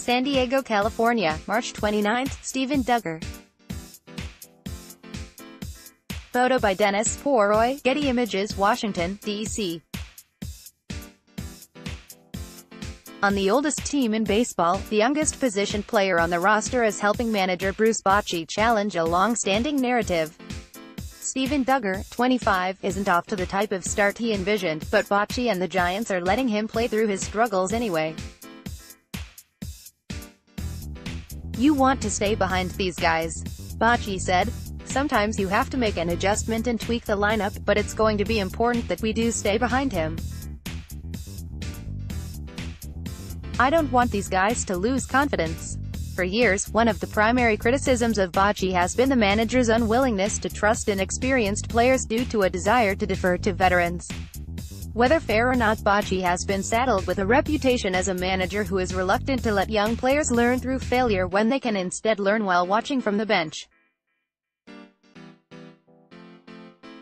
San Diego, California, March 29, Stephen Duggar. Photo by Denis Poroy, Getty Images, Washington, D.C. On the oldest team in baseball, the youngest position player on the roster is helping manager Bruce Bochy challenge a long-standing narrative. Stephen Duggar, 25, isn't off to the type of start he envisioned, but Bochy and the Giants are letting him play through his struggles anyway. "You want to stay behind these guys," Bochy said. "Sometimes you have to make an adjustment and tweak the lineup, but it's going to be important that we do stay behind him. I don't want these guys to lose confidence." For years, one of the primary criticisms of Bochy has been the manager's unwillingness to trust inexperienced players due to a desire to defer to veterans. Whether fair or not, Bochy has been saddled with a reputation as a manager who is reluctant to let young players learn through failure when they can instead learn while watching from the bench.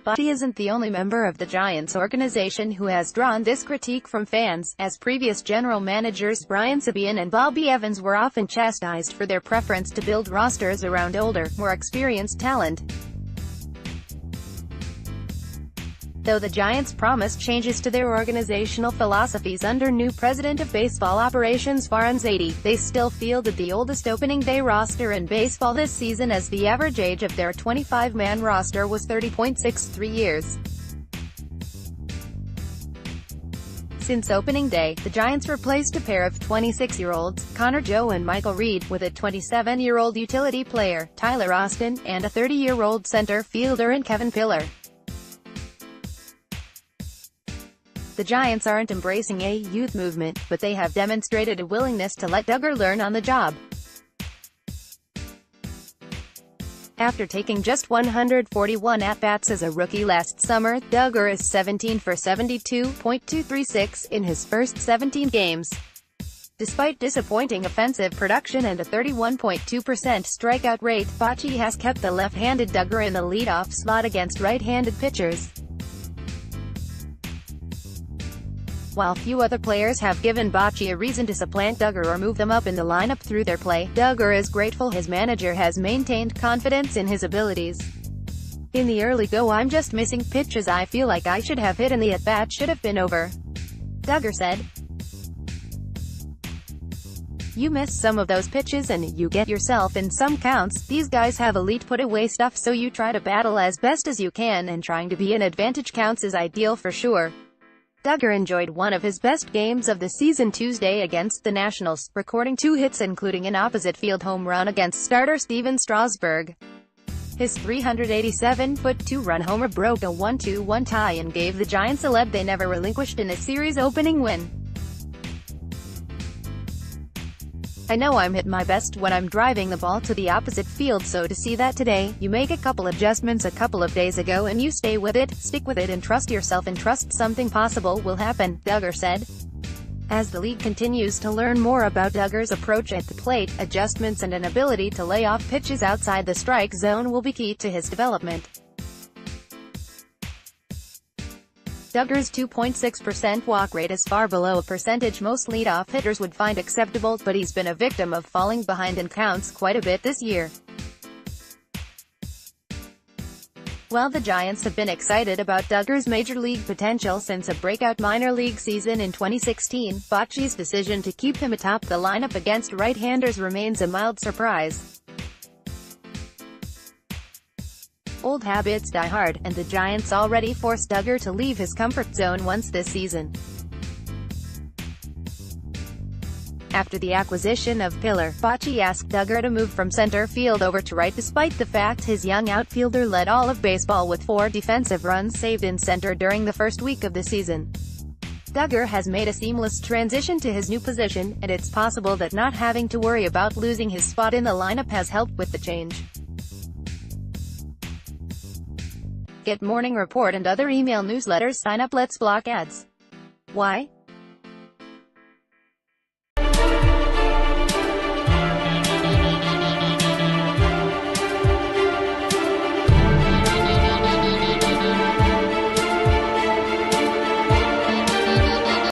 Bochy isn't the only member of the Giants organization who has drawn this critique from fans, as previous general managers Brian Sabean and Bobby Evans were often chastised for their preference to build rosters around older, more experienced talent. Though the Giants promised changes to their organizational philosophies under new president of baseball operations Farhan Zaidi, they still fielded the oldest opening day roster in baseball this season, as the average age of their 25-man roster was 30.63 years. Since opening day, the Giants replaced a pair of 26-year-olds, Connor Joe and Michael Reed, with a 27-year-old utility player, Tyler Austin, and a 30-year-old center fielder in Kevin Pillar. The Giants aren't embracing a youth movement, but they have demonstrated a willingness to let Duggar learn on the job. After taking just 141 at-bats as a rookie last summer, Duggar is 17 for 72.236 in his first 17 games. Despite disappointing offensive production and a 31.2% strikeout rate, Bochy has kept the left-handed Duggar in the leadoff slot against right-handed pitchers. While few other players have given Bochy a reason to supplant Duggar or move them up in the lineup through their play, Duggar is grateful his manager has maintained confidence in his abilities. "In the early go, I'm just missing pitches I feel like I should have hit and the at-bat should have been over," Duggar said. "You miss some of those pitches and you get yourself in some counts. These guys have elite put-away stuff, so you try to battle as best as you can, and trying to be in advantage counts is ideal for sure." Duggar enjoyed one of his best games of the season Tuesday against the Nationals, recording 2 hits including an opposite-field home run against starter Steven Strasburg. His 387-foot 2-run homer broke a 1-1 tie and gave the Giants a lead they never relinquished in a series opening win. "I know I'm at my best when I'm driving the ball to the opposite field, so to see that today, you make a couple adjustments a couple of days ago and you stay with it, stick with it and trust yourself and trust something possible will happen," Duggar said. As the league continues to learn more about Duggar's approach at the plate, adjustments and an ability to lay off pitches outside the strike zone will be key to his development. Duggar's 2.6% walk rate is far below a percentage most leadoff hitters would find acceptable, but he's been a victim of falling behind in counts quite a bit this year. While the Giants have been excited about Duggar's major league potential since a breakout minor league season in 2016, Bochy's decision to keep him atop the lineup against right-handers remains a mild surprise. Old habits die hard, and the Giants already forced Duggar to leave his comfort zone once this season. After the acquisition of Pillar, Bochy asked Duggar to move from center field over to right, despite the fact his young outfielder led all of baseball with 4 defensive runs saved in center during the first week of the season. Duggar has made a seamless transition to his new position, and it's possible that not having to worry about losing his spot in the lineup has helped with the change. Get Morning Report and other email newsletters. Sign up. Let's block ads. Why?